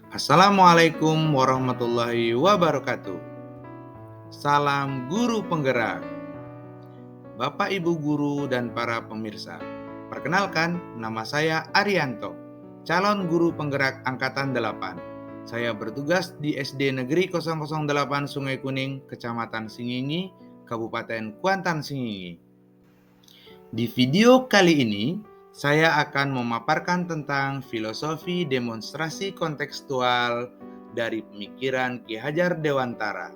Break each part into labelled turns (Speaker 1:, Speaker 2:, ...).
Speaker 1: Assalamualaikum warahmatullahi wabarakatuh. Salam guru penggerak, Bapak Ibu guru dan para pemirsa. Perkenalkan, nama saya Arianto, calon guru penggerak angkatan 8. Saya bertugas di SD Negeri 008 Sungai Kuning, Kecamatan Singingi, Kabupaten Kuantan Singingi. Di video kali ini, saya akan memaparkan tentang filosofi demonstrasi kontekstual dari pemikiran Ki Hajar Dewantara.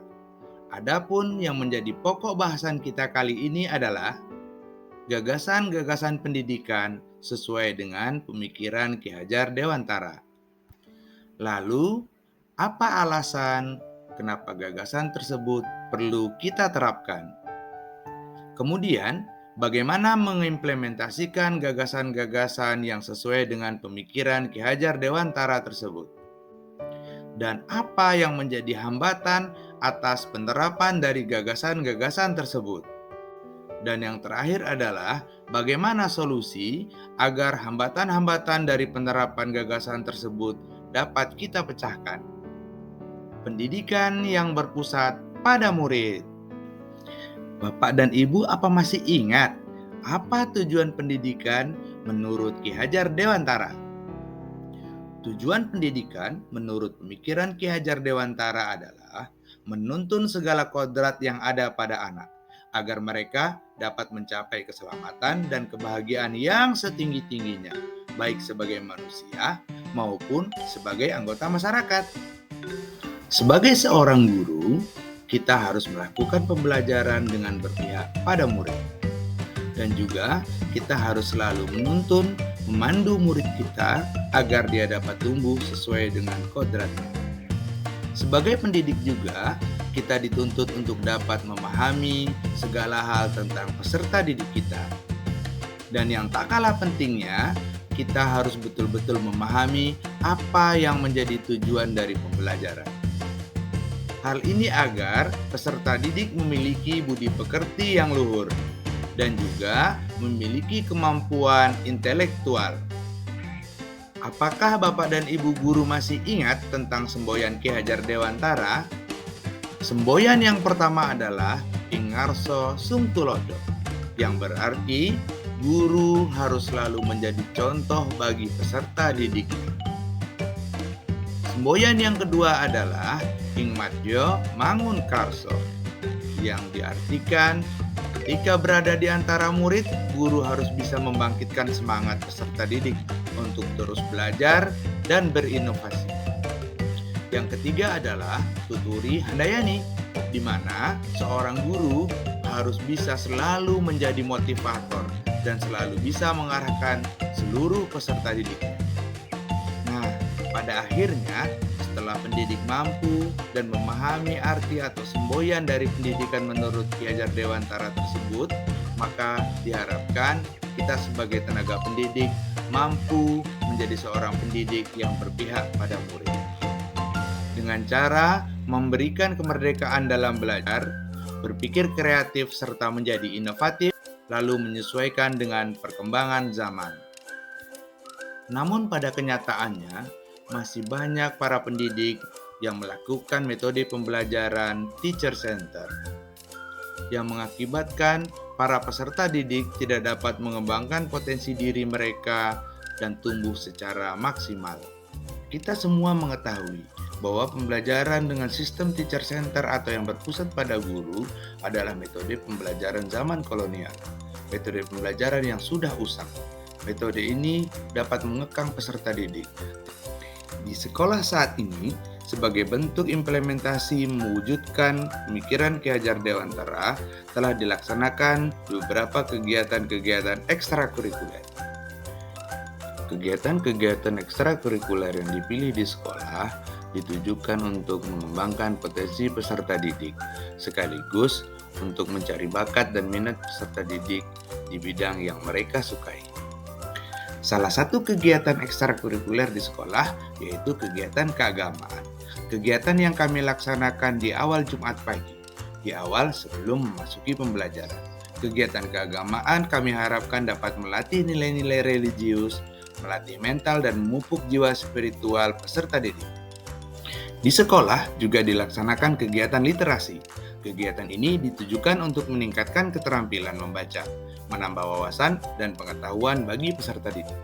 Speaker 1: Adapun yang menjadi pokok bahasan kita kali ini adalah gagasan-gagasan pendidikan sesuai dengan pemikiran Ki Hajar Dewantara. Lalu, apa alasan kenapa gagasan tersebut perlu kita terapkan? Kemudian, bagaimana mengimplementasikan gagasan-gagasan yang sesuai dengan pemikiran Ki Hajar Dewantara tersebut? Dan apa yang menjadi hambatan atas penerapan dari gagasan-gagasan tersebut? Dan yang terakhir adalah bagaimana solusi agar hambatan-hambatan dari penerapan gagasan tersebut dapat kita pecahkan. Pendidikan yang berpusat pada murid. Bapak dan Ibu, apa masih ingat apa tujuan pendidikan menurut Ki Hajar Dewantara? Tujuan pendidikan menurut pemikiran Ki Hajar Dewantara adalah menuntun segala kodrat yang ada pada anak, agar mereka dapat mencapai keselamatan dan kebahagiaan yang setinggi-tingginya, baik sebagai manusia maupun sebagai anggota masyarakat. Sebagai seorang guru, kita harus melakukan pembelajaran dengan berpihak pada murid. Dan juga kita harus selalu menuntun, memandu murid kita agar dia dapat tumbuh sesuai dengan kodratnya. Sebagai pendidik juga, kita dituntut untuk dapat memahami segala hal tentang peserta didik kita. Dan yang tak kalah pentingnya, kita harus betul-betul memahami apa yang menjadi tujuan dari pembelajaran. Hal ini agar peserta didik memiliki budi pekerti yang luhur dan juga memiliki kemampuan intelektual. Apakah Bapak dan Ibu guru masih ingat tentang semboyan Ki Hajar Dewantara? Semboyan yang pertama adalah Ing Ngarso Sung Tulodo, yang berarti guru harus selalu menjadi contoh bagi peserta didiknya. Semboyan yang kedua adalah Ing Madjo Mangun Karso, yang diartikan ketika berada di antara murid, guru harus bisa membangkitkan semangat peserta didik untuk terus belajar dan berinovasi. Yang ketiga adalah Tuturi Handayani, di mana seorang guru harus bisa selalu menjadi motivator dan selalu bisa mengarahkan seluruh peserta didiknya. Nah, pada akhirnya, setelah pendidik mampu dan memahami arti atau semboyan dari pendidikan menurut Ki Hajar Dewantara tersebut, maka diharapkan kita sebagai tenaga pendidik mampu menjadi seorang pendidik yang berpihak pada murid. Dengan cara memberikan kemerdekaan dalam belajar, berpikir kreatif serta menjadi inovatif, lalu menyesuaikan dengan perkembangan zaman. Namun pada kenyataannya, masih banyak para pendidik yang melakukan metode pembelajaran teacher center yang mengakibatkan para peserta didik tidak dapat mengembangkan potensi diri mereka dan tumbuh secara maksimal. Kita semua mengetahui bahwa pembelajaran dengan sistem teacher center atau yang berpusat pada guru adalah metode pembelajaran zaman kolonial, metode pembelajaran yang sudah usang. Metode ini dapat mengekang peserta didik. Di sekolah saat ini, sebagai bentuk implementasi mewujudkan pemikiran Ki Hajar Dewantara, telah dilaksanakan beberapa kegiatan-kegiatan ekstrakurikuler. Kegiatan-kegiatan ekstrakurikuler yang dipilih di sekolah ditujukan untuk mengembangkan potensi peserta didik, sekaligus untuk mencari bakat dan minat peserta didik di bidang yang mereka sukai. Salah satu kegiatan ekstrakurikuler di sekolah yaitu kegiatan keagamaan. Kegiatan yang kami laksanakan di awal Jumat pagi, di awal sebelum memasuki pembelajaran. Kegiatan keagamaan kami harapkan dapat melatih nilai-nilai religius, melatih mental dan memupuk jiwa spiritual peserta didik. Di sekolah juga dilaksanakan kegiatan literasi. Kegiatan ini ditujukan untuk meningkatkan keterampilan membaca, menambah wawasan dan pengetahuan bagi peserta didik.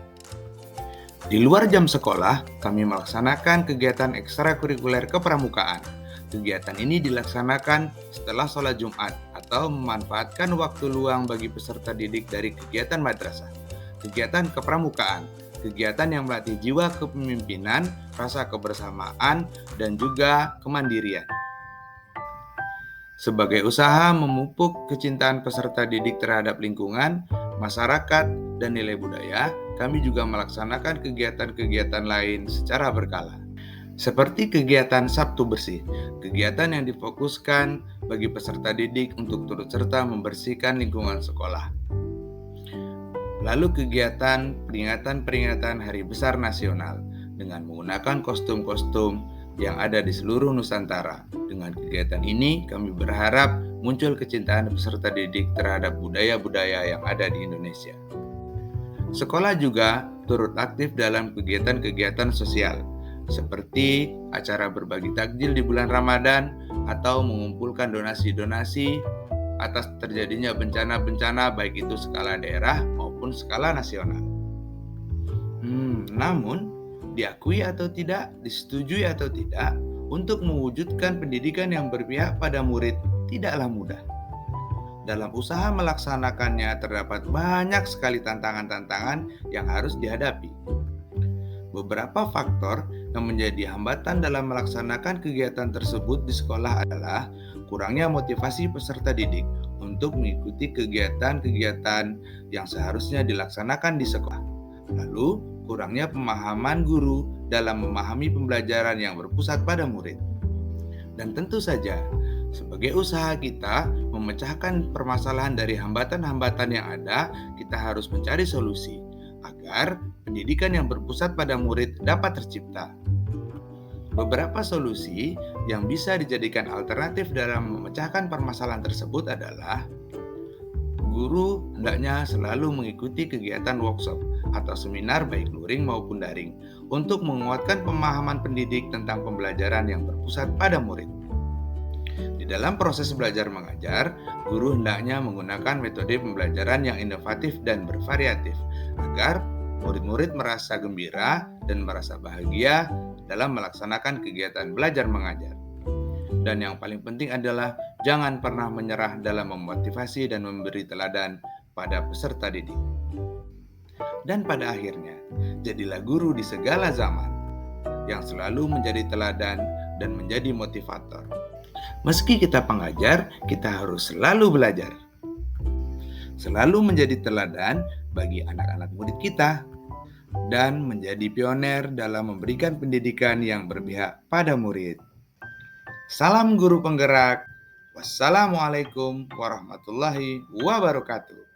Speaker 1: Di luar jam sekolah, kami melaksanakan kegiatan ekstrakurikuler kepramukaan. Kegiatan ini dilaksanakan setelah sholat Jumat atau memanfaatkan waktu luang bagi peserta didik dari kegiatan madrasah. Kegiatan kepramukaan, kegiatan yang melatih jiwa kepemimpinan, rasa kebersamaan, dan juga kemandirian. Sebagai usaha memupuk kecintaan peserta didik terhadap lingkungan, masyarakat, dan nilai budaya, kami juga melaksanakan kegiatan-kegiatan lain secara berkala. Seperti kegiatan Sabtu Bersih, kegiatan yang difokuskan bagi peserta didik untuk turut serta membersihkan lingkungan sekolah. Lalu kegiatan peringatan Hari Besar Nasional dengan menggunakan kostum-kostum yang ada di seluruh Nusantara. Dengan kegiatan ini, kami berharap muncul kecintaan peserta didik terhadap budaya-budaya yang ada di Indonesia. Sekolah juga turut aktif dalam kegiatan-kegiatan sosial, seperti acara berbagi takjil di bulan Ramadan atau mengumpulkan donasi-donasi atas terjadinya bencana-bencana baik itu skala daerah maupun skala nasional. Namun, diakui atau tidak, disetujui atau tidak, untuk mewujudkan pendidikan yang berpihak pada murid tidaklah mudah. Dalam usaha melaksanakannya terdapat banyak sekali tantangan-tantangan yang harus dihadapi. Beberapa faktor yang menjadi hambatan dalam melaksanakan kegiatan tersebut di sekolah adalah kurangnya motivasi peserta didik untuk mengikuti kegiatan-kegiatan yang seharusnya dilaksanakan di sekolah. Lalu, kurangnya pemahaman guru dalam memahami pembelajaran yang berpusat pada murid. Dan tentu saja, sebagai usaha kita memecahkan permasalahan dari hambatan-hambatan yang ada, kita harus mencari solusi agar pendidikan yang berpusat pada murid dapat tercipta. Beberapa solusi yang bisa dijadikan alternatif dalam memecahkan permasalahan tersebut adalah guru hendaknya selalu mengikuti kegiatan workshop atau seminar baik luring maupun daring untuk menguatkan pemahaman pendidik tentang pembelajaran yang berpusat pada murid. Di dalam proses belajar mengajar, guru hendaknya menggunakan metode pembelajaran yang inovatif dan bervariatif agar murid-murid merasa gembira dan merasa bahagia dalam melaksanakan kegiatan belajar mengajar. Dan yang paling penting adalah jangan pernah menyerah dalam memotivasi dan memberi teladan pada peserta didik. Dan pada akhirnya, jadilah guru di segala zaman yang selalu menjadi teladan dan menjadi motivator. Meski kita pengajar, kita harus selalu belajar. Selalu menjadi teladan bagi anak-anak murid kita dan menjadi pioner dalam memberikan pendidikan yang berpihak pada murid. Salam guru penggerak. Wassalamualaikum warahmatullahi wabarakatuh.